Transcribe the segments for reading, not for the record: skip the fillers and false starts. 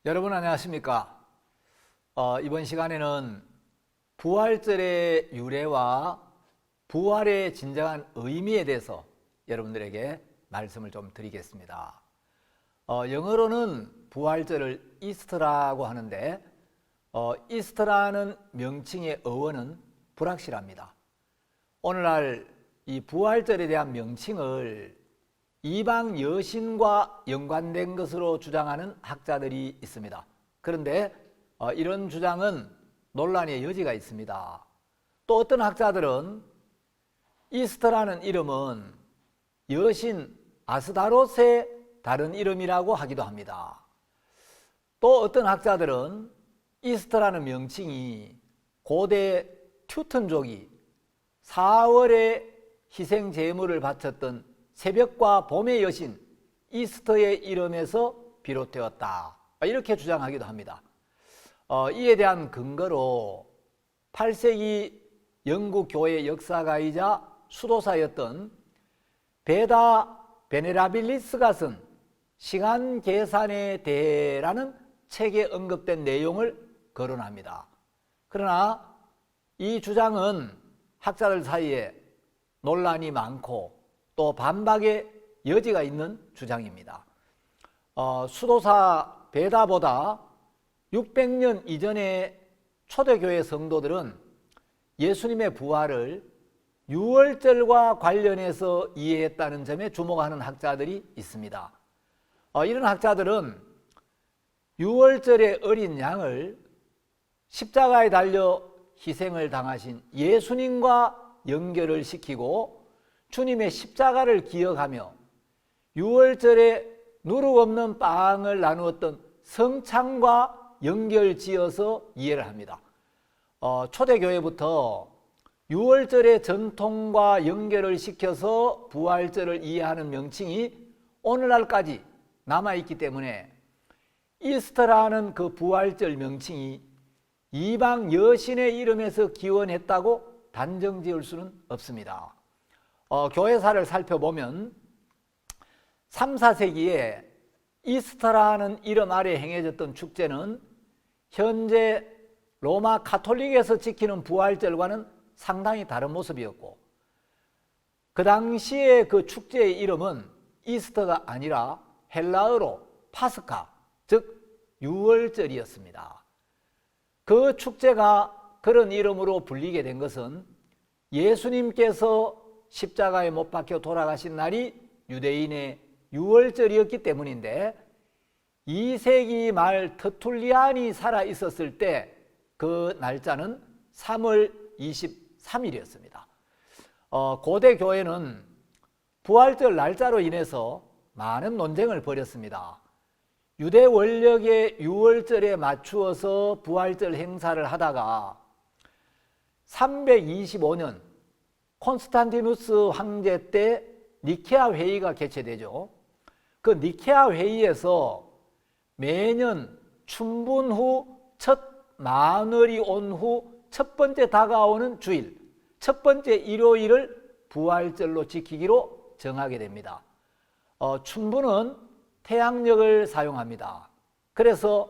여러분 안녕하십니까? 이번 시간에는 부활절의 유래와 부활의 진정한 의미에 대해서 여러분들에게 말씀을 좀 드리겠습니다. 영어로는 부활절을 이스터라고 하는데 이스터라는 명칭의 어원은 불확실합니다. 오늘날 이 부활절에 대한 명칭을 이방 여신과 연관된 것으로 주장하는 학자들이 있습니다. 그런데 이런 주장은 논란의 여지가 있습니다. 또 어떤 학자들은 이스터라는 이름은 여신 아스다롯의 다른 이름이라고 하기도 합니다. 또 어떤 학자들은 이스터라는 명칭이 고대 튜튼족이 4월에 희생 제물을 바쳤던 새벽과 봄의 여신 이스터의 이름에서 비롯되었다, 이렇게 주장하기도 합니다. 이에 대한 근거로 8세기 영국 교회 역사가이자 수도사였던 베다 베네라빌리스가 쓴 시간 계산에 대해라는 책에 언급된 내용을 거론합니다. 그러나 이 주장은 학자들 사이에 논란이 많고 또 반박의 여지가 있는 주장입니다. 수도사 베다보다 600년 이전의 초대교회 성도들은 예수님의 부활을 유월절과 관련해서 이해했다는 점에 주목하는 학자들이 있습니다. 이런 학자들은 유월절의 어린 양을 십자가에 달려 희생을 당하신 예수님과 연결을 시키고 주님의 십자가를 기억하며 유월절에 누룩 없는 빵을 나누었던 성찬과 연결지어서 이해를 합니다. 초대교회부터 유월절의 전통과 연결을 시켜서 부활절을 이해하는 명칭이 오늘날까지 남아있기 때문에 이스터라는 그 부활절 명칭이 이방 여신의 이름에서 기원했다고 단정 지을 수는 없습니다. 교회사를 살펴보면 3, 4세기에 이스터라는 이름 아래 행해졌던 축제는 현재 로마 가톨릭에서 지키는 부활절과는 상당히 다른 모습이었고, 그 당시에 그 축제의 이름은 이스터가 아니라 헬라어로 파스카, 즉 유월절이었습니다. 그 축제가 그런 이름으로 불리게 된 것은 예수님께서 십자가에 못 박혀 돌아가신 날이 유대인의 유월절이었기 때문인데, 2세기 말 터툴리안이 살아 있었을 때 그 날짜는 3월 23일이었습니다. 고대 교회는 부활절 날짜로 인해서 많은 논쟁을 벌였습니다. 유대 원력의 유월절에 맞추어서 부활절 행사를 하다가 325년 콘스탄티누스 황제 때 니케아 회의가 개최되죠. 그 니케아 회의에서 매년 춘분 후 첫 만월이 온 후 첫 번째 다가오는 주일, 첫 번째 일요일을 부활절로 지키기로 정하게 됩니다. 춘분은 태양력을 사용합니다. 그래서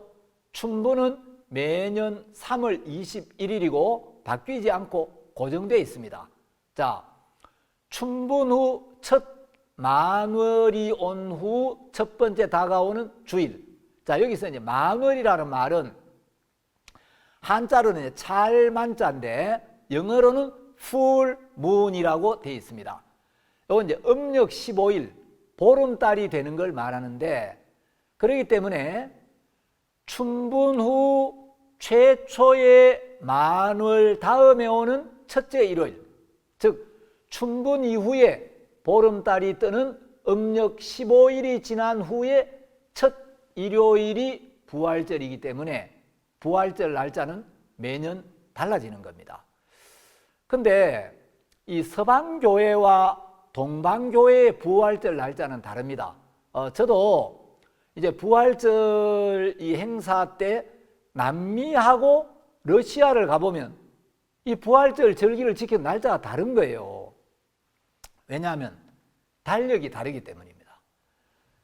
춘분은 매년 3월 21일이고 바뀌지 않고 고정되어 있습니다. 자, 춘분 후 첫 만월이 온 후 첫 번째 다가오는 주일. 자, 여기서 이제 만월이라는 말은 한자로는 찰만자인데 영어로는 full moon이라고 되어 있습니다. 이건 이제 음력 15일 보름달이 되는 걸 말하는데, 그렇기 때문에 춘분 후 최초의 만월 다음에 오는 첫째 일요일, 즉 춘분 이후에 보름달이 뜨는 음력 15일이 지난 후에 첫 일요일이 부활절이기 때문에 부활절 날짜는 매년 달라지는 겁니다. 근데 이 서방교회와 동방교회의 부활절 날짜는 다릅니다. 저도 이제 부활절 이 행사 때 남미하고 러시아를 가보면 이 부활절 절기를 지키는 날짜가 다른 거예요. 왜냐하면 달력이 다르기 때문입니다.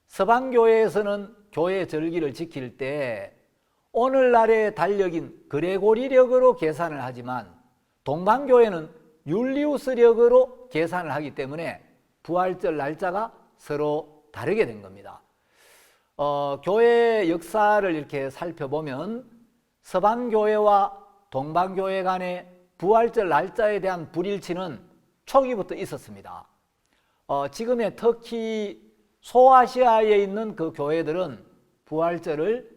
서방교회에서는 교회 절기를 지킬 때 오늘날의 달력인 그레고리력으로 계산을 하지만 동방교회는 율리우스력으로 계산을 하기 때문에 부활절 날짜가 서로 다르게 된 겁니다. 교회 역사를 이렇게 살펴보면 서방교회와 동방교회 간의 부활절 날짜에 대한 불일치는 초기부터 있었습니다. 지금의 터키 소아시아에 있는 그 교회들은 부활절을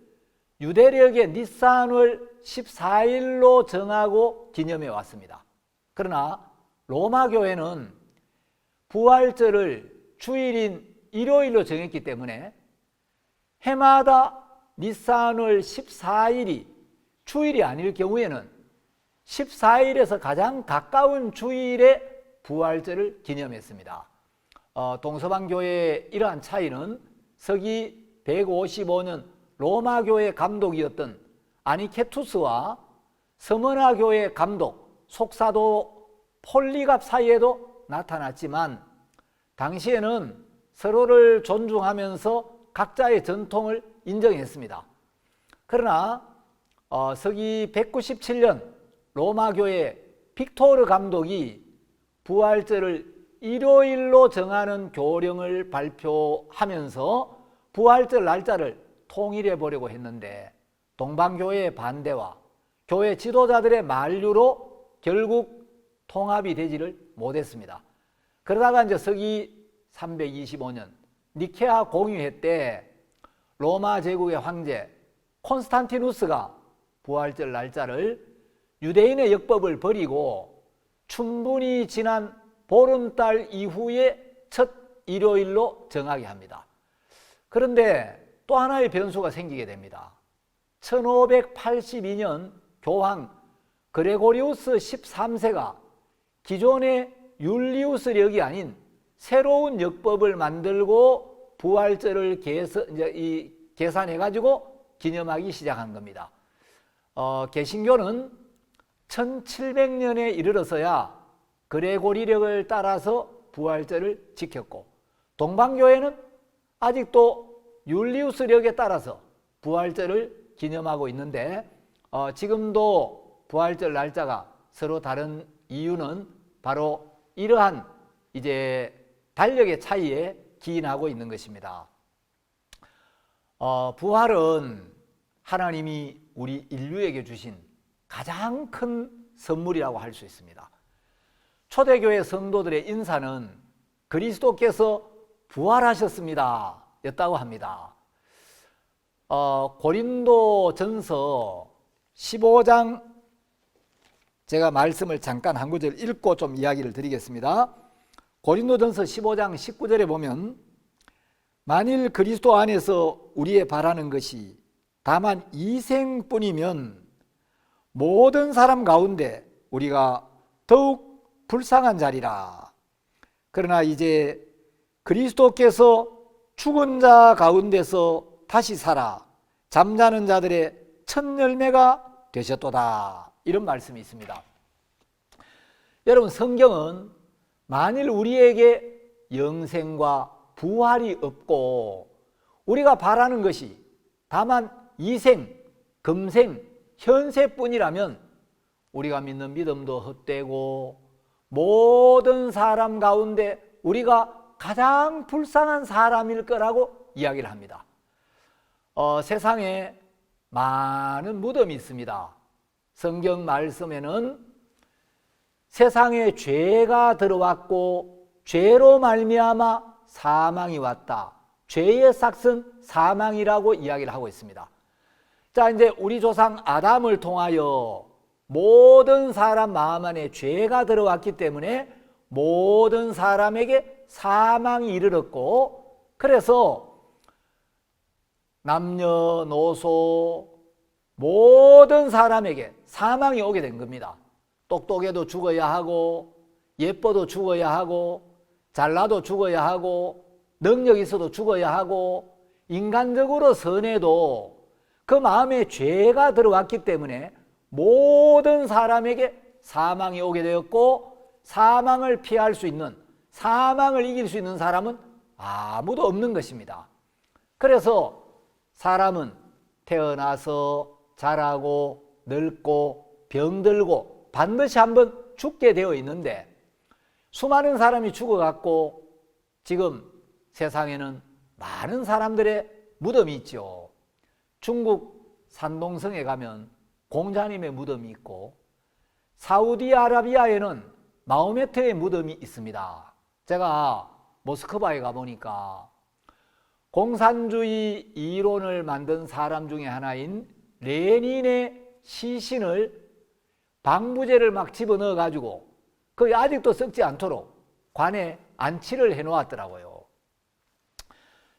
유대력의 니산월 14일로 정하고 기념해 왔습니다. 그러나 로마 교회는 부활절을 주일인 일요일로 정했기 때문에 해마다 니산월 14일이 주일이 아닐 경우에는 14일에서 가장 가까운 주일에 부활절을 기념했습니다. 동서방교회의 이러한 차이는 서기 155년 로마교회 감독이었던 아니케투스와 서머나교회 감독 속사도 폴리갑 사이에도 나타났지만 당시에는 서로를 존중하면서 각자의 전통을 인정했습니다. 그러나 서기 197년 로마교회 빅토르 감독이 부활절을 일요일로 정하는 교령을 발표하면서 부활절 날짜를 통일해 보려고 했는데 동방교회의 반대와 교회 지도자들의 만류로 결국 통합이 되지를 못했습니다. 그러다가 이제 서기 325년 니케아 공의회 때 로마 제국의 황제 콘스탄티누스가 부활절 날짜를 유대인의 역법을 버리고 충분히 지난 보름달 이후에 첫 일요일로 정하게 합니다. 그런데 또 하나의 변수가 생기게 됩니다. 1582년 교황 그레고리우스 13세가 기존의 율리우스력이 아닌 새로운 역법을 만들고 부활절을 계산해가지고 기념하기 시작한 겁니다. 개신교는 1700년에 이르러서야 그레고리력을 따라서 부활절을 지켰고 동방교회는 아직도 율리우스력에 따라서 부활절을 기념하고 있는데 지금도 부활절 날짜가 서로 다른 이유는 바로 이러한 이제 달력의 차이에 기인하고 있는 것입니다. 부활은 하나님이 우리 인류에게 주신 가장 큰 선물이라고 할 수 있습니다. 초대교회 성도들의 인사는 그리스도께서 부활하셨습니다 였다고 합니다. 고린도전서 15장 제가 말씀을 잠깐 한 구절 읽고 좀 이야기를 드리겠습니다. 고린도전서 15장 19절에 보면 만일 그리스도 안에서 우리의 바라는 것이 다만 이생뿐이면 모든 사람 가운데 우리가 더욱 불쌍한 자리라. 그러나 이제 그리스도께서 죽은 자 가운데서 다시 살아 잠자는 자들의 첫 열매가 되셨도다. 이런 말씀이 있습니다. 여러분, 성경은 만일 우리에게 영생과 부활이 없고 우리가 바라는 것이 다만 이생, 금생, 현세뿐이라면 우리가 믿는 믿음도 헛되고 모든 사람 가운데 우리가 가장 불쌍한 사람일 거라고 이야기를 합니다. 세상에 많은 무덤이 있습니다. 성경 말씀에는 세상에 죄가 들어왔고 죄로 말미암아 사망이 왔다. 죄의 삭은 사망이라고 이야기를 하고 있습니다. 자, 이제 우리 조상 아담을 통하여 모든 사람 마음 안에 죄가 들어왔기 때문에 모든 사람에게 사망이 이르렀고, 그래서 남녀노소 모든 사람에게 사망이 오게 된 겁니다. 똑똑해도 죽어야 하고, 예뻐도 죽어야 하고, 잘나도 죽어야 하고, 능력 있어도 죽어야 하고, 인간적으로 선해도 그 마음에 죄가 들어왔기 때문에 모든 사람에게 사망이 오게 되었고, 사망을 피할 수 있는, 사망을 이길 수 있는 사람은 아무도 없는 것입니다. 그래서 사람은 태어나서 자라고 늙고 병들고 반드시 한번 죽게 되어 있는데, 수많은 사람이 죽어갔고 지금 세상에는 많은 사람들의 무덤이 있죠. 중국 산동성에 가면 공자님의 무덤이 있고, 사우디아라비아에는 마호메트의 무덤이 있습니다. 제가 모스크바에 가보니까 공산주의 이론을 만든 사람 중에 하나인 레닌의 시신을 방부제를 막 집어넣어 가지고 그게 아직도 썩지 않도록 관에 안치를 해 놓았더라고요.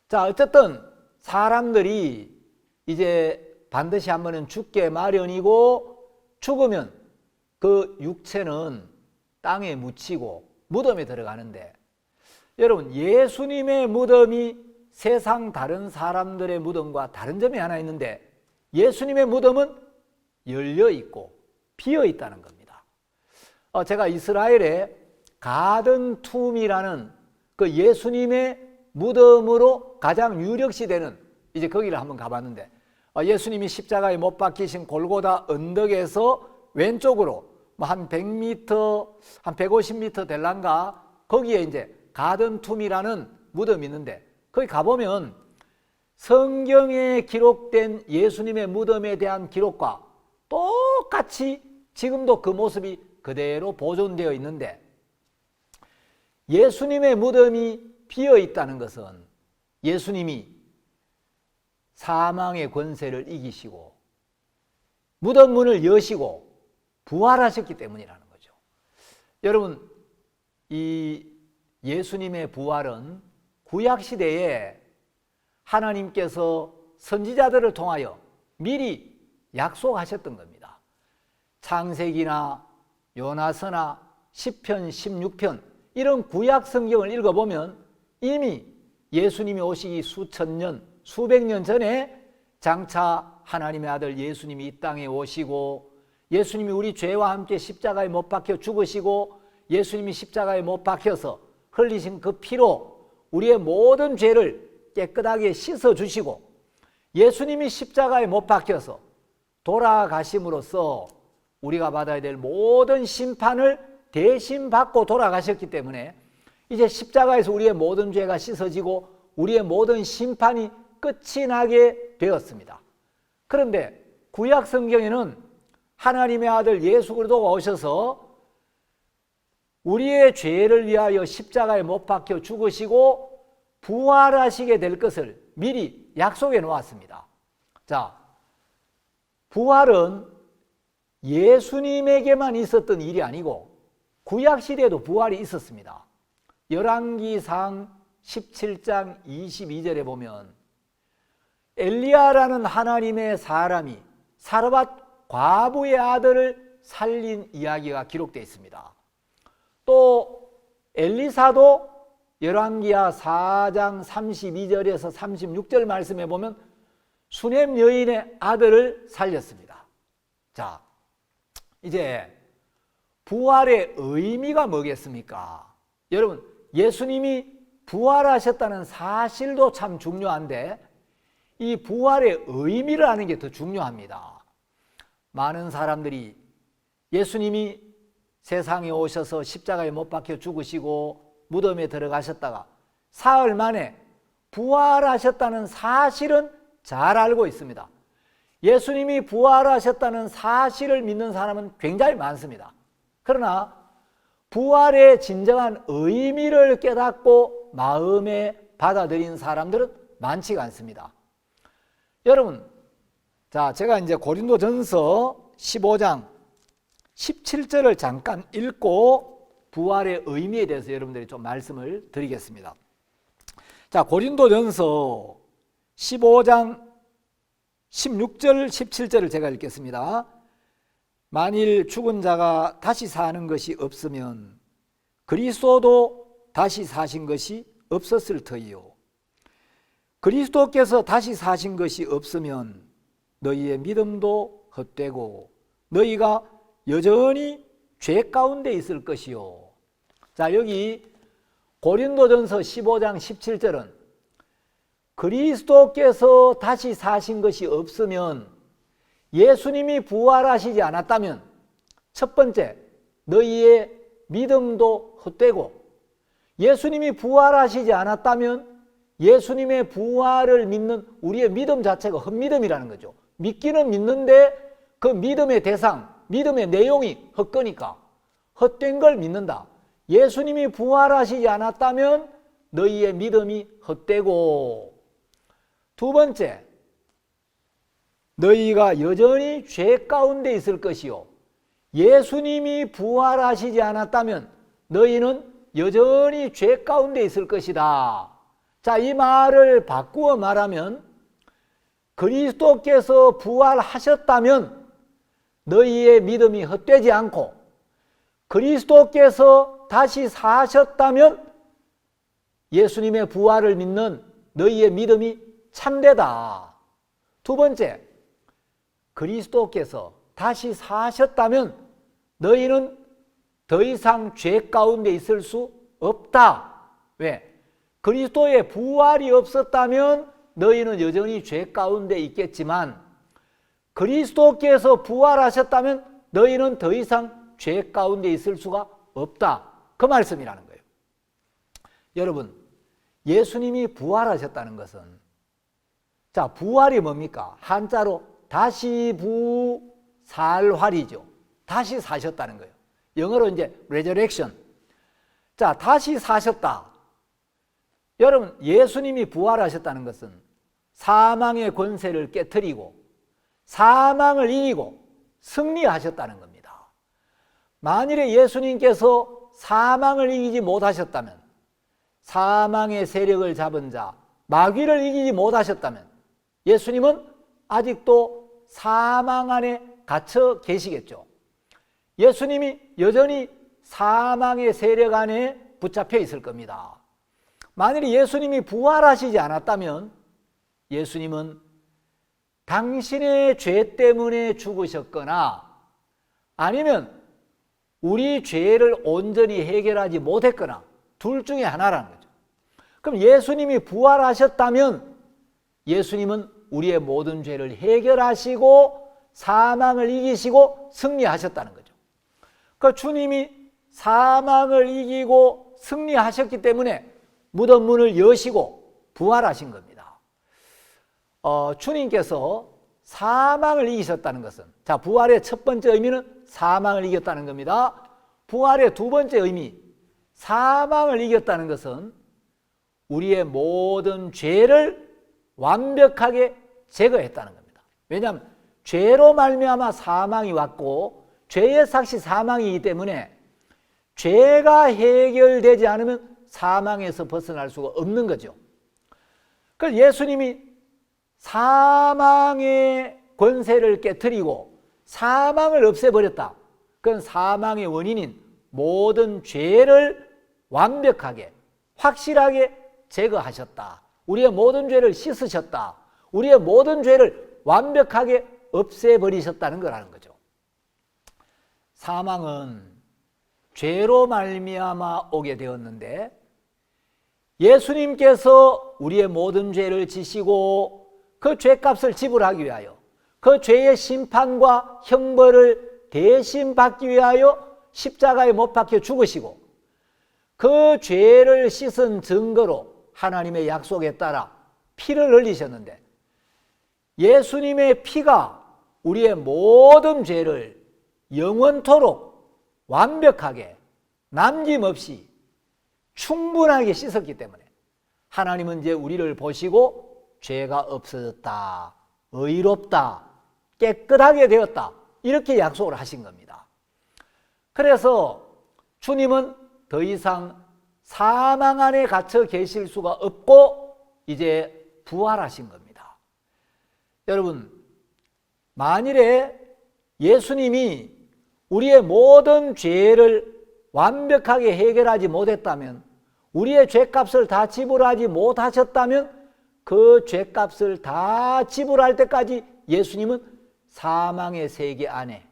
자, 어쨌든 사람들이 이제 반드시 한 번은 죽게 마련이고, 죽으면 그 육체는 땅에 묻히고 무덤에 들어가는데, 여러분, 예수님의 무덤이 세상 다른 사람들의 무덤과 다른 점이 하나 있는데, 예수님의 무덤은 열려 있고 비어 있다는 겁니다. 제가 이스라엘에 가든 툼이라는 그 예수님의 무덤으로 가장 유력시되는 이제 거기를 한번 가봤는데, 예수님이 십자가에 못 박히신 골고다 언덕에서 왼쪽으로 한 100m, 한 150m 될란가, 거기에 이제 가든 툼이라는 무덤이 있는데, 거기 가보면 성경에 기록된 예수님의 무덤에 대한 기록과 똑같이 지금도 그 모습이 그대로 보존되어 있는데, 예수님의 무덤이 비어 있다는 것은 예수님이 사망의 권세를 이기시고 무덤 문을 여시고 부활하셨기 때문이라는 거죠. 여러분, 이 예수님의 부활은 구약시대에 하나님께서 선지자들을 통하여 미리 약속하셨던 겁니다. 창세기나 요나서나 시편, 16편 이런 구약 성경을 읽어보면 이미 예수님이 오시기 수천 년, 수백 년 전에 장차 하나님의 아들 예수님이 이 땅에 오시고, 예수님이 우리 죄와 함께 십자가에 못 박혀 죽으시고, 예수님이 십자가에 못 박혀서 흘리신 그 피로 우리의 모든 죄를 깨끗하게 씻어주시고, 예수님이 십자가에 못 박혀서 돌아가심으로써 우리가 받아야 될 모든 심판을 대신 받고 돌아가셨기 때문에 이제 십자가에서 우리의 모든 죄가 씻어지고 우리의 모든 심판이 끝이 나게 되었습니다. 그런데 구약 성경에는 하나님의 아들 예수 그리스도가 오셔서 우리의 죄를 위하여 십자가에 못 박혀 죽으시고 부활하시게 될 것을 미리 약속해 놓았습니다. 자, 부활은 예수님에게만 있었던 일이 아니고 구약시대에도 부활이 있었습니다. 열왕기상 17장 22절에 보면 엘리야라는 하나님의 사람이 사르밧 과부의 아들을 살린 이야기가 기록되어 있습니다. 또 엘리사도 열왕기하 4장 32절에서 36절 말씀에 보면 수넴 여인의 아들을 살렸습니다. 자, 이제 부활의 의미가 뭐겠습니까? 여러분, 예수님이 부활하셨다는 사실도 참 중요한데 이 부활의 의미를 아는 게 더 중요합니다. 많은 사람들이 예수님이 세상에 오셔서 십자가에 못 박혀 죽으시고 무덤에 들어가셨다가 사흘 만에 부활하셨다는 사실은 잘 알고 있습니다. 예수님이 부활하셨다는 사실을 믿는 사람은 굉장히 많습니다. 그러나 부활의 진정한 의미를 깨닫고 마음에 받아들인 사람들은 많지가 않습니다. 여러분, 자, 제가 이제 고린도전서 15장 17절을 잠깐 읽고 부활의 의미에 대해서 여러분들이 좀 말씀을 드리겠습니다. 자, 고린도전서 15장 16절 17절을 제가 읽겠습니다. 만일 죽은 자가 다시 사는 것이 없으면 그리스도도 다시 사신 것이 없었을 터이요. 그리스도께서 다시 사신 것이 없으면 너희의 믿음도 헛되고 너희가 여전히 죄 가운데 있을 것이요. 자, 여기 고린도전서 15장 17절은 그리스도께서 다시 사신 것이 없으면 예수님이 부활하시지 않았다면 첫 번째, 너희의 믿음도 헛되고, 예수님이 부활하시지 않았다면 예수님의 부활을 믿는 우리의 믿음 자체가 헛믿음이라는 거죠. 믿기는 믿는데 그 믿음의 대상, 믿음의 내용이 헛거니까 헛된 걸 믿는다. 예수님이 부활하시지 않았다면 너희의 믿음이 헛되고, 두 번째, 너희가 여전히 죄 가운데 있을 것이요, 예수님이 부활하시지 않았다면 너희는 여전히 죄 가운데 있을 것이다. 자, 이 말을 바꾸어 말하면 그리스도께서 부활하셨다면 너희의 믿음이 헛되지 않고, 그리스도께서 다시 사셨다면 예수님의 부활을 믿는 너희의 믿음이 참되다. 두 번째, 그리스도께서 다시 사셨다면 너희는 더 이상 죄 가운데 있을 수 없다. 왜? 그리스도의 부활이 없었다면 너희는 여전히 죄 가운데 있겠지만, 그리스도께서 부활하셨다면 너희는 더 이상 죄 가운데 있을 수가 없다. 그 말씀이라는 거예요. 여러분, 예수님이 부활하셨다는 것은, 자, 부활이 뭡니까? 한자로 다시 부살활이죠. 다시 사셨다는 거예요. 영어로 이제 resurrection. 자, 다시 사셨다. 여러분, 예수님이 부활하셨다는 것은 사망의 권세를 깨트리고 사망을 이기고 승리하셨다는 겁니다. 만일에 예수님께서 사망을 이기지 못하셨다면, 사망의 세력을 잡은 자, 마귀를 이기지 못하셨다면 예수님은 아직도 사망 안에 갇혀 계시겠죠. 예수님이 여전히 사망의 세력 안에 붙잡혀 있을 겁니다. 만일 예수님이 부활하시지 않았다면 예수님은 당신의 죄 때문에 죽으셨거나 아니면 우리 죄를 온전히 해결하지 못했거나 둘 중에 하나라는 거죠. 그럼 예수님이 부활하셨다면 예수님은 우리의 모든 죄를 해결하시고 사망을 이기시고 승리하셨다는 거죠. 그러니까 주님이 사망을 이기고 승리하셨기 때문에 무덤 문을 여시고 부활하신 겁니다. 주님께서 사망을 이기셨다는 것은, 자, 부활의 첫 번째 의미는 사망을 이겼다는 겁니다. 부활의 두 번째 의미, 사망을 이겼다는 것은 우리의 모든 죄를 완벽하게 제거했다는 겁니다. 왜냐하면 죄로 말미암아 사망이 왔고 죄의 삭시 사망이기 때문에 죄가 해결되지 않으면 사망에서 벗어날 수가 없는 거죠. 그래서 예수님이 사망의 권세를 깨트리고 사망을 없애버렸다. 그건 사망의 원인인 모든 죄를 완벽하게 확실하게 제거하셨다. 우리의 모든 죄를 씻으셨다. 우리의 모든 죄를 완벽하게 없애버리셨다는 거라는 거죠. 사망은 죄로 말미암아 오게 되었는데 예수님께서 우리의 모든 죄를 지시고 그 죄값을 지불하기 위하여, 그 죄의 심판과 형벌을 대신 받기 위하여 십자가에 못 박혀 죽으시고 그 죄를 씻은 증거로 하나님의 약속에 따라 피를 흘리셨는데, 예수님의 피가 우리의 모든 죄를 영원토록 완벽하게 남김없이 충분하게 씻었기 때문에 하나님은 이제 우리를 보시고 죄가 없어졌다, 의롭다, 깨끗하게 되었다, 이렇게 약속을 하신 겁니다. 그래서 주님은 더 이상 사망 안에 갇혀 계실 수가 없고 이제 부활하신 겁니다. 여러분, 만일에 예수님이 우리의 모든 죄를 완벽하게 해결하지 못했다면, 우리의 죄값을 다 지불하지 못하셨다면 그 죄값을 다 지불할 때까지 예수님은 사망의 세계 안에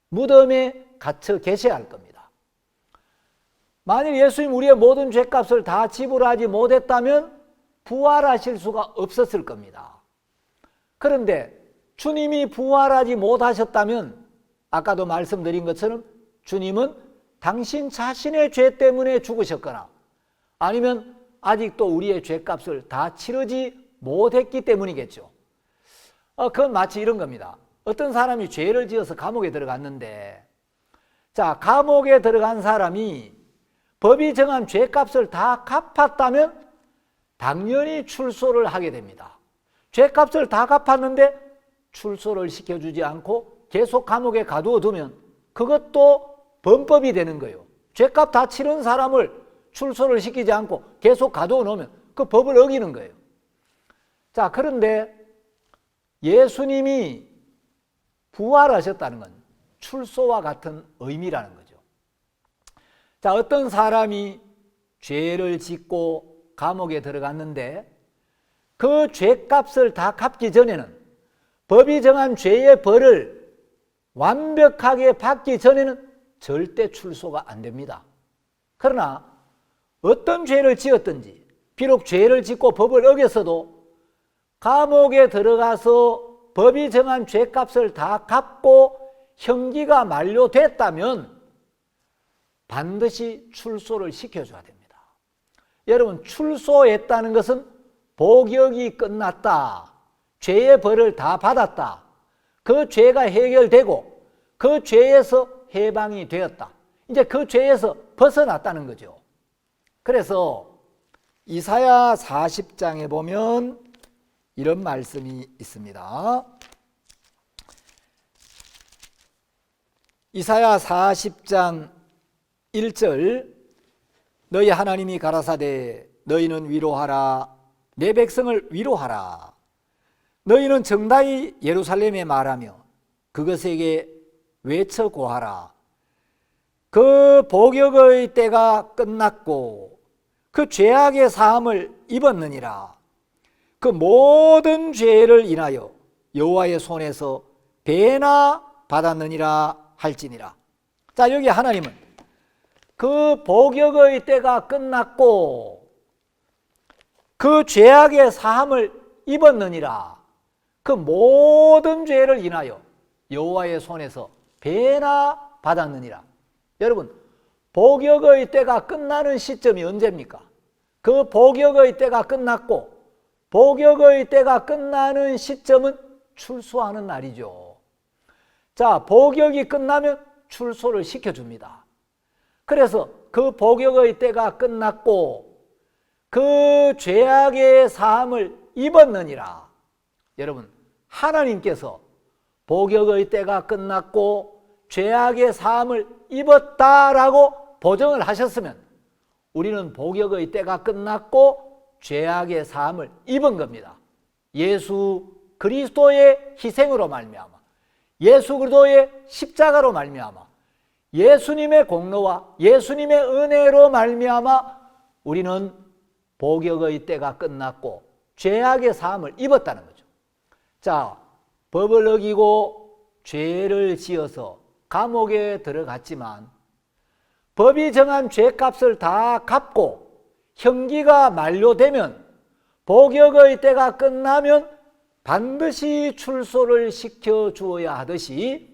무덤에 갇혀 계셔야 할 겁니다. 만일 예수님 우리의 모든 죄값을 다 지불하지 못했다면 부활하실 수가 없었을 겁니다. 그런데 주님이 부활하지 못하셨다면 아까도 말씀드린 것처럼 주님은 당신 자신의 죄 때문에 죽으셨거나 아니면 아직도 우리의 죄값을 다 치르지 못했기 때문이겠죠. 그건 마치 이런 겁니다. 어떤 사람이 죄를 지어서 감옥에 들어갔는데, 자, 감옥에 들어간 사람이 법이 정한 죄값을 다 갚았다면 당연히 출소를 하게 됩니다. 죄값을 다 갚았는데 출소를 시켜주지 않고 계속 감옥에 가두어 두면 그것도 범법이 되는 거예요. 죄값 다 치른 사람을 출소를 시키지 않고 계속 가두어 놓으면 그 법을 어기는 거예요. 자, 그런데 예수님이 부활하셨다는 건 출소와 같은 의미라는 거죠. 자, 어떤 사람이 죄를 짓고 감옥에 들어갔는데 그 죄값을 다 갚기 전에는, 법이 정한 죄의 벌을 완벽하게 받기 전에는 절대 출소가 안 됩니다. 그러나 어떤 죄를 지었든지 비록 죄를 짓고 법을 어겼어도 감옥에 들어가서 법이 정한 죄값을 다 갚고 형기가 만료됐다면 반드시 출소를 시켜줘야 됩니다. 여러분, 출소했다는 것은 복역이 끝났다, 죄의 벌을 다 받았다, 그 죄가 해결되고 그 죄에서 해방이 되었다, 이제 그 죄에서 벗어났다는 거죠. 그래서 이사야 40장에 보면 이런 말씀이 있습니다. 이사야 40장 1절, 너희 하나님이 가라사대 너희는 위로하라, 내 백성을 위로하라. 너희는 정다이 예루살렘에 말하며 그것에게 외쳐 고하라. 그 복역의 때가 끝났고 그 죄악의 사함을 입었느니라. 그 모든 죄를 인하여 여호와의 손에서 배나 받았느니라 할지니라. 자, 여기 하나님은 그 복역의 때가 끝났고 그 죄악의 사함을 입었느니라. 그 모든 죄를 인하여 여호와의 손에서 배나 받았느니라. 여러분, 복역의 때가 끝나는 시점이 언제입니까? 그 복역의 때가 끝났고 복역의 때가 끝나는 시점은 출소하는 날이죠. 자, 복역이 끝나면 출소를 시켜줍니다. 그래서 그 복역의 때가 끝났고 그 죄악의 사함을 입었느니라. 여러분, 하나님께서 복역의 때가 끝났고 죄악의 사함을 입었다라고 보증을 하셨으면 우리는 복역의 때가 끝났고 죄악의 사함을 입은 겁니다. 예수 그리스도의 희생으로 말미암아, 예수 그리스도의 십자가로 말미암아, 예수님의 공로와 예수님의 은혜로 말미암아 우리는 복역의 때가 끝났고 죄악의 사함을 입었다는 거죠. 자, 법을 어기고 죄를 지어서 감옥에 들어갔지만 법이 정한 죄값을 다 갚고 형기가 만료되면, 복역의 때가 끝나면 반드시 출소를 시켜주어야 하듯이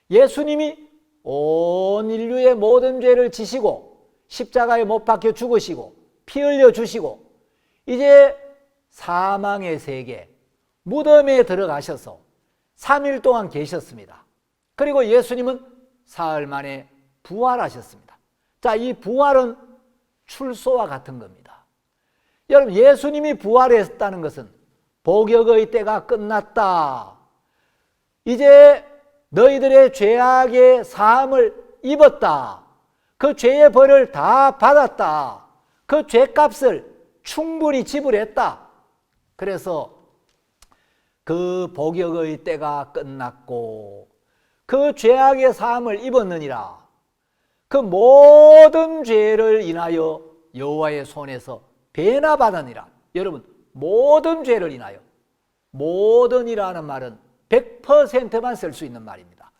예수님이 온 인류의 모든 죄를 지시고 십자가에 못 박혀 죽으시고 피 흘려 주시고 이제 사망의 세계 무덤에 들어가셔서 3일 동안 계셨습니다. 그리고 예수님은 사흘 만에 부활하셨습니다. 자, 이 부활은 출소와 같은 겁니다. 여러분, 예수님이 부활했다는 것은 복역의 때가 끝났다, 이제 너희들의 죄악의 사함을 입었다, 그 죄의 벌을 다 받았다, 그 죄값을 충분히 지불했다. 그래서 그 복역의 때가 끝났고 그 죄악의 사함을 입었느니라. 그 모든 죄를 인하여 여호와의 손에서 배나 받으니라. 여러분, 모든 죄를 인하여, 모든이라는 말은 100%만 쓸 수 있는 말입니다.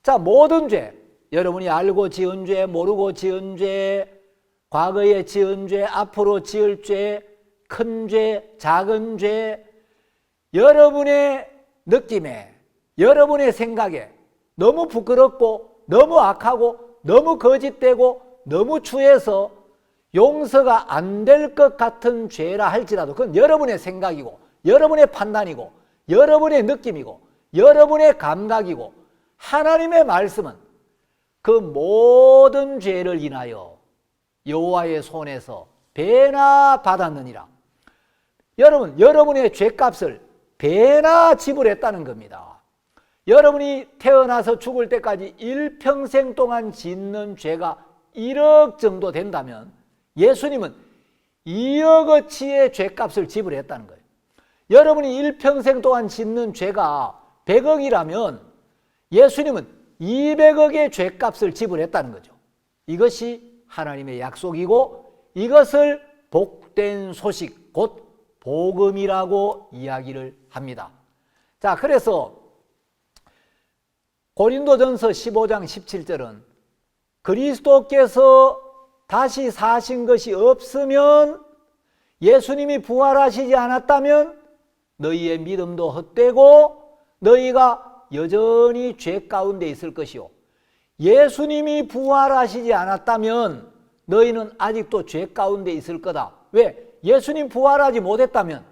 자, 모든 죄, 여러분이 알고 지은 죄, 모르고 지은 죄, 과거에 지은 죄, 앞으로 지을 죄, 큰 죄, 작은 죄, 여러분의 느낌에, 여러분의 생각에 너무 부끄럽고 너무 악하고 너무 거짓되고 너무 추해서 용서가 안 될 것 같은 죄라 할지라도 그건 여러분의 생각이고 여러분의 판단이고 여러분의 느낌이고 여러분의 감각이고, 하나님의 말씀은 그 모든 죄를 인하여 여호와의 손에서 배나 받았느니라. 여러분의 죄값을 배나 지불했다는 겁니다. 여러분이 태어나서 죽을 때까지 일평생 동안 짓는 죄가 1억 정도 된다면 예수님은 2억어치의 죄값을 지불했다는 거예요. 여러분이 일평생 동안 짓는 죄가 100억이라면 예수님은 200억의 죄값을 지불했다는 거죠. 이것이 하나님의 약속이고 이것을 복된 소식, 곧 복음이라고 이야기를 합니다. 자, 그래서 고린도전서 15장 17절은 그리스도께서 다시 사신 것이 없으면, 예수님이 부활하시지 않았다면 너희의 믿음도 헛되고 너희가 여전히 죄 가운데 있을 것이요, 예수님이 부활하시지 않았다면 너희는 아직도 죄 가운데 있을 거다. 왜? 예수님 부활하지 못했다면.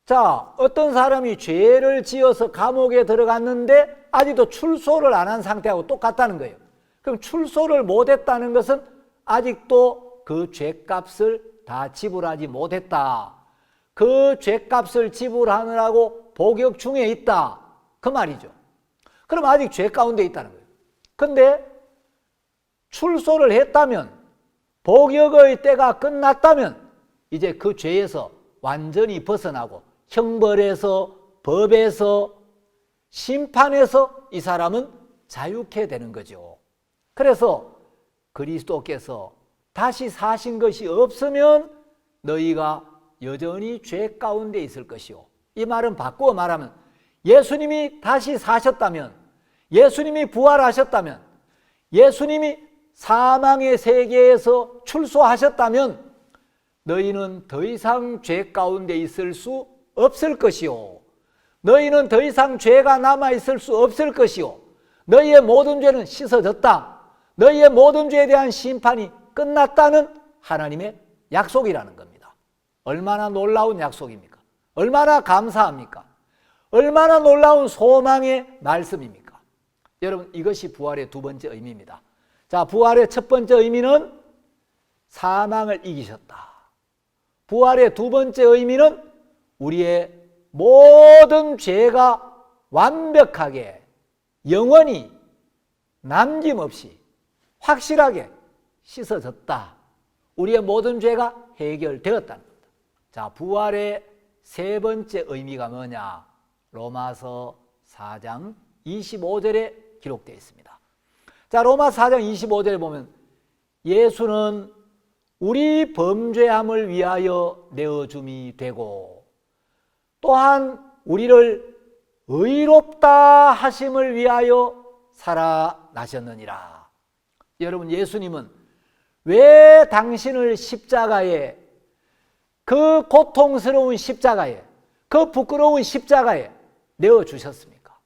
자, 어떤 사람이 죄를 지어서 감옥에 들어갔는데 아직도 출소를 안 한 상태하고 똑같다는 거예요. 그럼 출소를 못했다는 것은 아직도 그 죄값을 다 지불하지 못했다. 그 죄값을 지불하느라고 복역 중에 있다. 그 말이죠. 그럼 아직 죄 가운데 있다는 거예요. 근데 출소를 했다면, 복역의 때가 끝났다면 이제 그 죄에서 완전히 벗어나고 형벌에서, 법에서, 심판에서 이 사람은 자유케 되는 거죠. 그래서 그리스도께서 다시 사신 것이 없으면 너희가 여전히 죄 가운데 있을 것이요. 이 말은 바꾸어 말하면 예수님이 다시 사셨다면, 예수님이 부활하셨다면, 예수님이 사망의 세계에서 출소하셨다면 너희는 더 이상 죄 가운데 있을 수 없을 것이요, 너희는 더 이상 죄가 남아있을 수 없을 것이요, 너희의 모든 죄는 씻어졌다, 너희의 모든 죄에 대한 심판이 끝났다는 하나님의 약속이라는 겁니다. 얼마나 놀라운 약속입니까? 얼마나 감사합니까? 얼마나 놀라운 소망의 말씀입니까? 여러분, 이것이 부활의 두 번째 의미입니다. 자, 부활의 첫 번째 의미는 사망을 이기셨다. 부활의 두 번째 의미는 우리의 모든 죄가 완벽하게, 영원히 남김없이 확실하게 씻어졌다. 우리의 모든 죄가 해결되었다는 겁니다. 자, 부활의 세 번째 의미가 뭐냐? 로마서 4장 25절에 기록되어 있습니다. 자, 로마서 4장 25절에 보면 예수는 우리 범죄함을 위하여 내어줌이 되고 또한 우리를 의롭다 하심을 위하여 살아나셨느니라. 여러분, 예수님은 왜 당신을 십자가에, 그 고통스러운 십자가에, 그 부끄러운 십자가에 내어주셨습니까?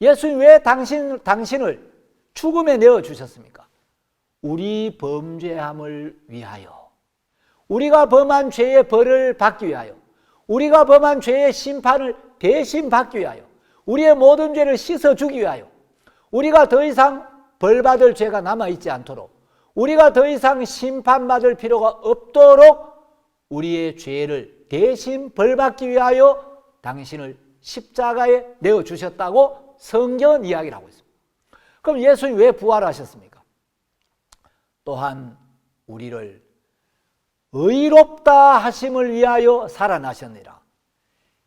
예수님 왜 당신을 죽음에 내어주셨습니까? 우리 범죄함을 위하여, 우리가 범한 죄의 벌을 받기 위하여, 우리가 범한 죄의 심판을 대신 받기 위하여, 우리의 모든 죄를 씻어주기 위하여, 우리가 더 이상 벌받을 죄가 남아있지 않도록, 우리가 더 이상 심판받을 필요가 없도록 우리의 죄를 대신 벌받기 위하여 당신을 십자가에 내어주셨다고 성경은 이야기를 하고 있습니다. 그럼 예수님 왜 부활하셨습니까? 또한 우리를 의롭다 하심을 위하여 살아나셨느니라.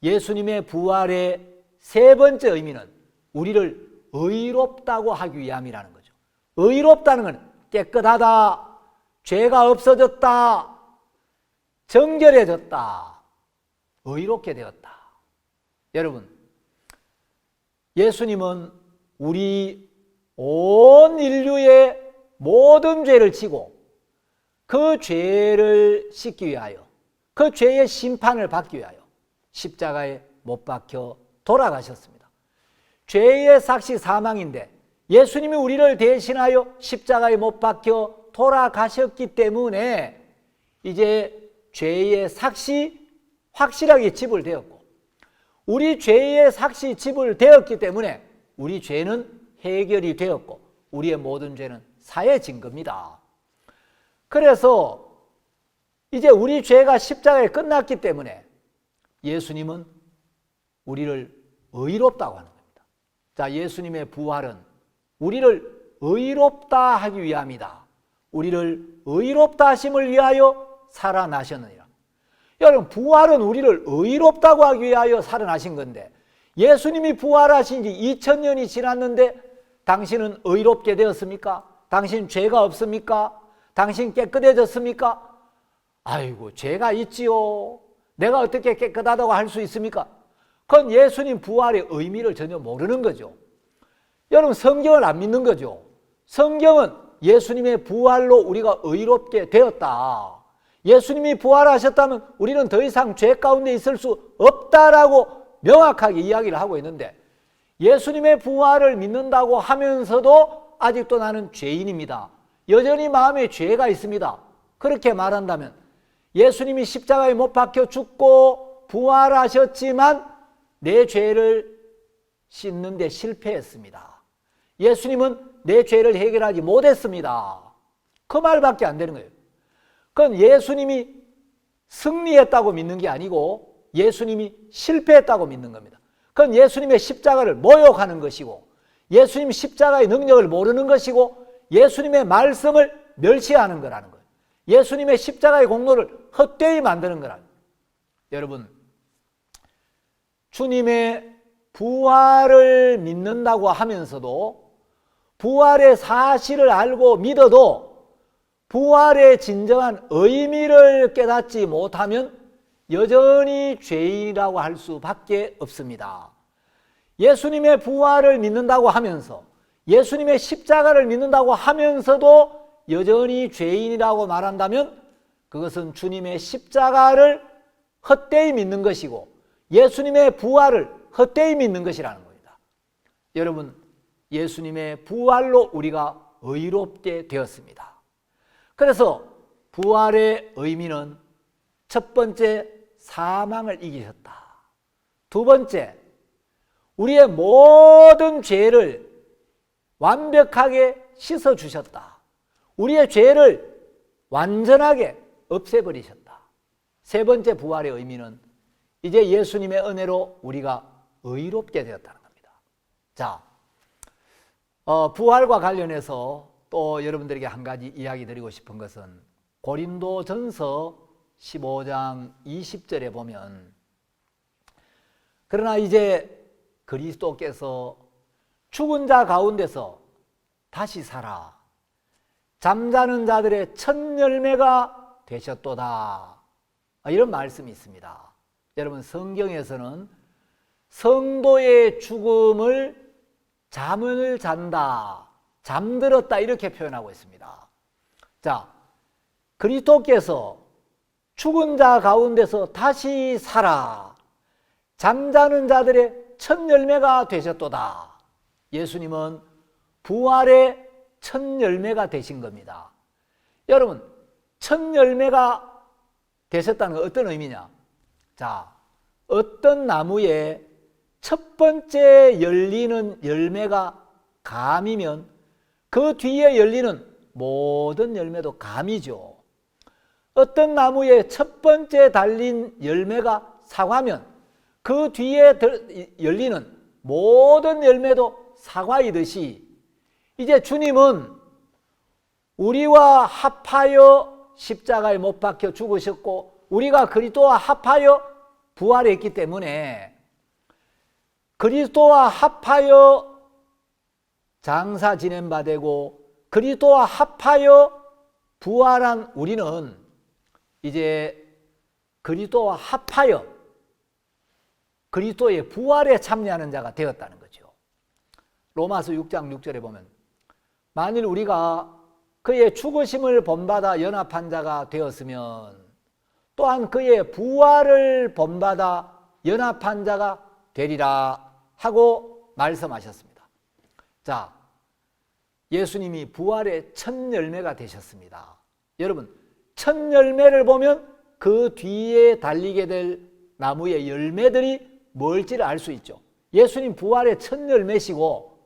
예수님의 부활의 세 번째 의미는 우리를 의롭다고 하기 위함이라는 거죠. 의롭다는 건 깨끗하다, 죄가 없어졌다, 정결해졌다, 의롭게 되었다. 여러분, 예수님은 우리 온 인류의 모든 죄를 지고 그 죄를 씻기 위하여, 그 죄의 심판을 받기 위하여 십자가에 못 박혀 돌아가셨습니다. 죄의 삭시 사망인데 예수님이 우리를 대신하여 십자가에 못 박혀 돌아가셨기 때문에 이제 죄의 삭시 확실하게 지불되었고, 우리 죄의 삭시 지불되었기 때문에 우리 죄는 해결이 되었고 우리의 모든 죄는 사해진 겁니다. 그래서 이제 우리 죄가 십자가에 끝났기 때문에 예수님은 우리를 의롭다고 하는 겁니다. 자, 예수님의 부활은 우리를 의롭다 하기 위함이다. 우리를 의롭다 하심을 위하여 살아나셨느니라. 여러분, 부활은 우리를 의롭다고 하기 위하여 살아나신 건데, 예수님이 부활하신 지 2000년이 지났는데 당신은 의롭게 되었습니까? 당신 죄가 없습니까? 당신 깨끗해졌습니까? 아이고, 죄가 있지요. 내가 어떻게 깨끗하다고 할 수 있습니까? 그건 예수님 부활의 의미를 전혀 모르는 거죠. 여러분, 성경을 안 믿는 거죠. 성경은 예수님의 부활로 우리가 의롭게 되었다. 예수님이 부활하셨다면 우리는 더 이상 죄 가운데 있을 수 없다라고 명확하게 이야기를 하고 있는데, 예수님의 부활을 믿는다고 하면서도 아직도 나는 죄인입니다, 여전히 마음에 죄가 있습니다, 그렇게 말한다면 예수님이 십자가에 못 박혀 죽고 부활하셨지만 내 죄를 씻는 데 실패했습니다. 예수님은 내 죄를 해결하지 못했습니다. 그 말밖에 안 되는 거예요. 그건 예수님이 승리했다고 믿는 게 아니고 예수님이 실패했다고 믿는 겁니다. 그건 예수님의 십자가를 모욕하는 것이고, 예수님 십자가의 능력을 모르는 것이고, 예수님의 말씀을 멸시하는 거라는 거예요. 예수님의 십자가의 공로를 헛되이 만드는 거라는 거예요. 여러분, 주님의 부활을 믿는다고 하면서도, 부활의 사실을 알고 믿어도 부활의 진정한 의미를 깨닫지 못하면 여전히 죄인이라고 할 수밖에 없습니다. 예수님의 부활을 믿는다고 하면서, 예수님의 십자가를 믿는다고 하면서도 여전히 죄인이라고 말한다면 그것은 주님의 십자가를 헛되이 믿는 것이고 예수님의 부활을 헛되이 믿는 것이라는 겁니다. 여러분, 예수님의 부활로 우리가 의롭게 되었습니다. 그래서 부활의 의미는 첫 번째, 사망을 이기셨다. 두 번째, 우리의 모든 죄를 완벽하게 씻어주셨다. 우리의 죄를 완전하게 없애버리셨다. 세 번째 부활의 의미는 이제 예수님의 은혜로 우리가 의롭게 되었다는 겁니다. 자, 부활과 관련해서 또 여러분들에게 한 가지 이야기 드리고 싶은 것은 고린도전서 15장 20절에 보면, 그러나 이제 그리스도께서 죽은 자 가운데서 다시 살아 잠자는 자들의 첫 열매가 되셨도다, 이런 말씀이 있습니다. 여러분, 성경에서는 성도의 죽음을 잠을 잔다, 잠들었다, 이렇게 표현하고 있습니다. 자, 그리스도께서 죽은 자 가운데서 다시 살아 잠자는 자들의 첫 열매가 되셨도다. 예수님은 부활의 첫 열매가 되신 겁니다. 여러분, 첫 열매가 되셨다는 건 어떤 의미냐? 자, 어떤 나무에 첫 번째 열리는 열매가 감이면 그 뒤에 열리는 모든 열매도 감이죠. 어떤 나무에 첫 번째 달린 열매가 사과면 그 뒤에 열리는 모든 열매도 사과이듯이, 이제 주님은 우리와 합하여 십자가에 못 박혀 죽으셨고 우리가 그리스도와 합하여 부활했기 때문에 그리스도와 합하여 장사 지낸 바 되고 그리스도와 합하여 부활한 우리는 이제 그리스도와 합하여 그리스도의 부활에 참여하는 자가 되었다는 거죠. 로마서 6장 6절에 보면, 만일 우리가 그의 죽으심을 본받아 연합한 자가 되었으면 또한 그의 부활을 본받아 연합한 자가 되리라 하고 말씀하셨습니다. 자, 예수님이 부활의 첫 열매가 되셨습니다. 여러분, 첫 열매를 보면 그 뒤에 달리게 될 나무의 열매들이 뭘지를 알 수 있죠. 예수님 부활의 첫 열매시고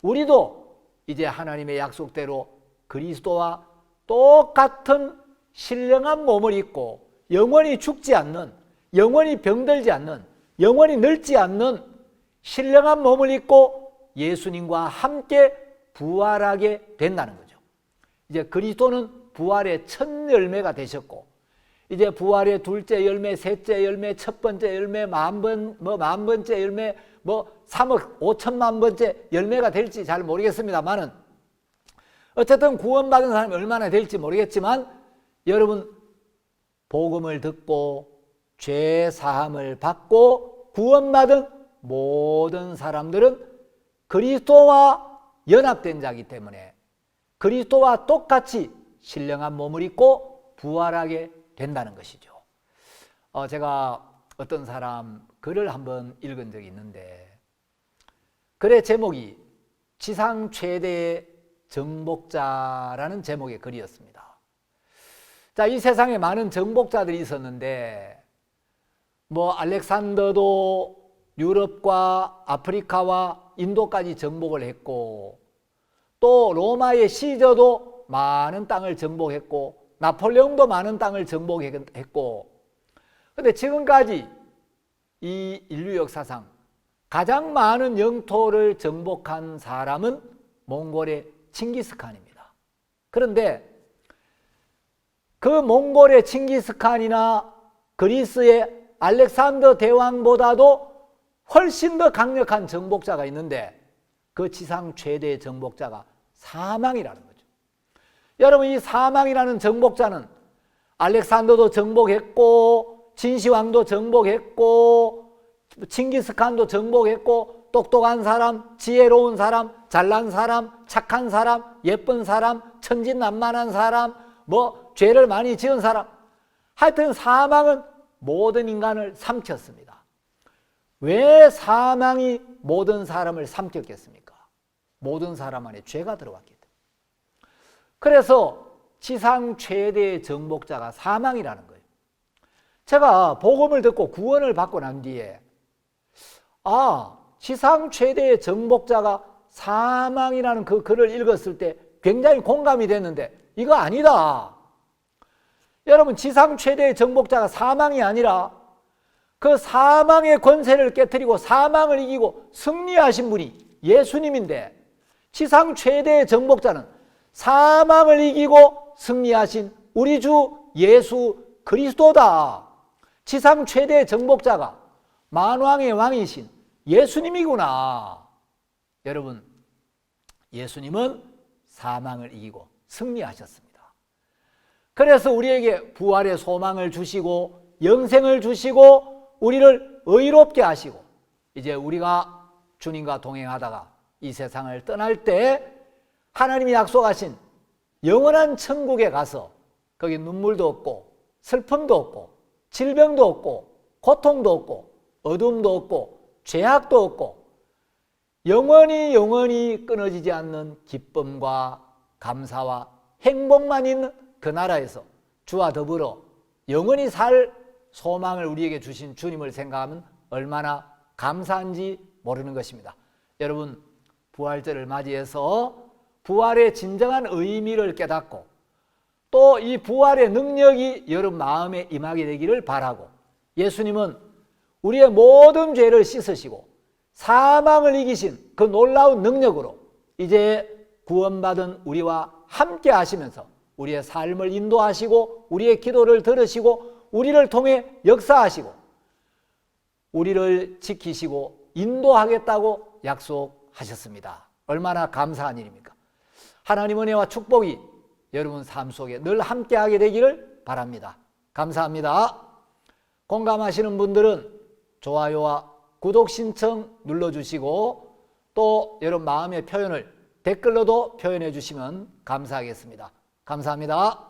우리도 이제 하나님의 약속대로 그리스도와 똑같은 신령한 몸을 입고 영원히 죽지 않는, 영원히 병들지 않는, 영원히 늙지 않는 신령한 몸을 입고 예수님과 함께 부활하게 된다는 거죠. 이제 그리스도는 부활의 첫 열매가 되셨고 이제 부활의 둘째 열매, 셋째 열매, 첫 번째 열매, 만 번째 열매, 3억 5천만 번째 열매가 될지 잘 모르겠습니다만은 어쨌든 구원받은 사람이 얼마나 될지 모르겠지만 여러분 복음을 듣고 죄 사함을 받고 구원받은 모든 사람들은 그리스도와 연합된 자이기 때문에 그리스도와 똑같이 신령한 몸을 입고 부활하게 된다는 것이죠. 제가 어떤 사람 글을 한번 읽은 적이 있는데 글의 제목이 지상 최대의 정복자라는 제목의 글이었습니다. 자, 이 세상에 많은 정복자들이 있었는데 알렉산더도 유럽과 아프리카와 인도까지 정복을 했고 또 로마의 시저도 많은 땅을 정복했고 나폴레옹도 많은 땅을 정복했고 그런데 지금까지 이 인류 역사상 가장 많은 영토를 정복한 사람은 몽골의 칭기스칸입니다. 그런데 그 몽골의 칭기스칸이나 그리스의 알렉산더 대왕보다도 훨씬 더 강력한 정복자가 있는데 그 지상 최대의 정복자가 사망이라는 거죠. 여러분, 이 사망이라는 정복자는 알렉산더도 정복했고 진시황도 정복했고 칭기스칸도 정복했고 똑똑한 사람, 지혜로운 사람, 잘난 사람, 착한 사람, 예쁜 사람, 천진난만한 사람, 죄를 많이 지은 사람, 하여튼 사망은 모든 인간을 삼켰습니다. 왜 사망이 모든 사람을 삼켰겠습니까? 모든 사람 안에 죄가 들어갔기 때문에. 그래서 지상 최대의 정복자가 사망이라는 거예요. 제가 복음을 듣고 구원을 받고 난 뒤에 지상 최대의 정복자가 사망이라는 그 글을 읽었을 때 굉장히 공감이 됐는데 이거 아니다. 여러분, 지상 최대의 정복자가 사망이 아니라 그 사망의 권세를 깨뜨리고 사망을 이기고 승리하신 분이 예수님인데 지상 최대의 정복자는 사망을 이기고 승리하신 우리 주 예수 그리스도다. 지상 최대의 정복자가 만왕의 왕이신 예수님이구나. 여러분, 예수님은 사망을 이기고 승리하셨습니다. 그래서 우리에게 부활의 소망을 주시고 영생을 주시고 우리를 의롭게 하시고 이제 우리가 주님과 동행하다가 이 세상을 떠날 때 하나님이 약속하신 영원한 천국에 가서 거기 눈물도 없고 슬픔도 없고 질병도 없고 고통도 없고 어둠도 없고 죄악도 없고 영원히 끊어지지 않는 기쁨과 감사와 행복만 있는 그 나라에서 주와 더불어 영원히 살 소망을 우리에게 주신 주님을 생각하면 얼마나 감사한지 모르는 것입니다. 여러분, 부활절을 맞이해서 부활의 진정한 의미를 깨닫고 또 이 부활의 능력이 여러분 마음에 임하게 되기를 바라고 예수님은 우리의 모든 죄를 씻으시고 사망을 이기신 그 놀라운 능력으로 이제 구원받은 우리와 함께 하시면서 우리의 삶을 인도하시고 우리의 기도를 들으시고 우리를 통해 역사하시고 우리를 지키시고 인도하겠다고 약속하셨습니다. 얼마나 감사한 일입니까? 하나님 은혜와 축복이 여러분 삶 속에 늘 함께하게 되기를 바랍니다. 감사합니다. 공감하시는 분들은 좋아요와 구독 신청 눌러주시고 또 여러분 마음의 표현을 댓글로도 표현해 주시면 감사하겠습니다. 감사합니다.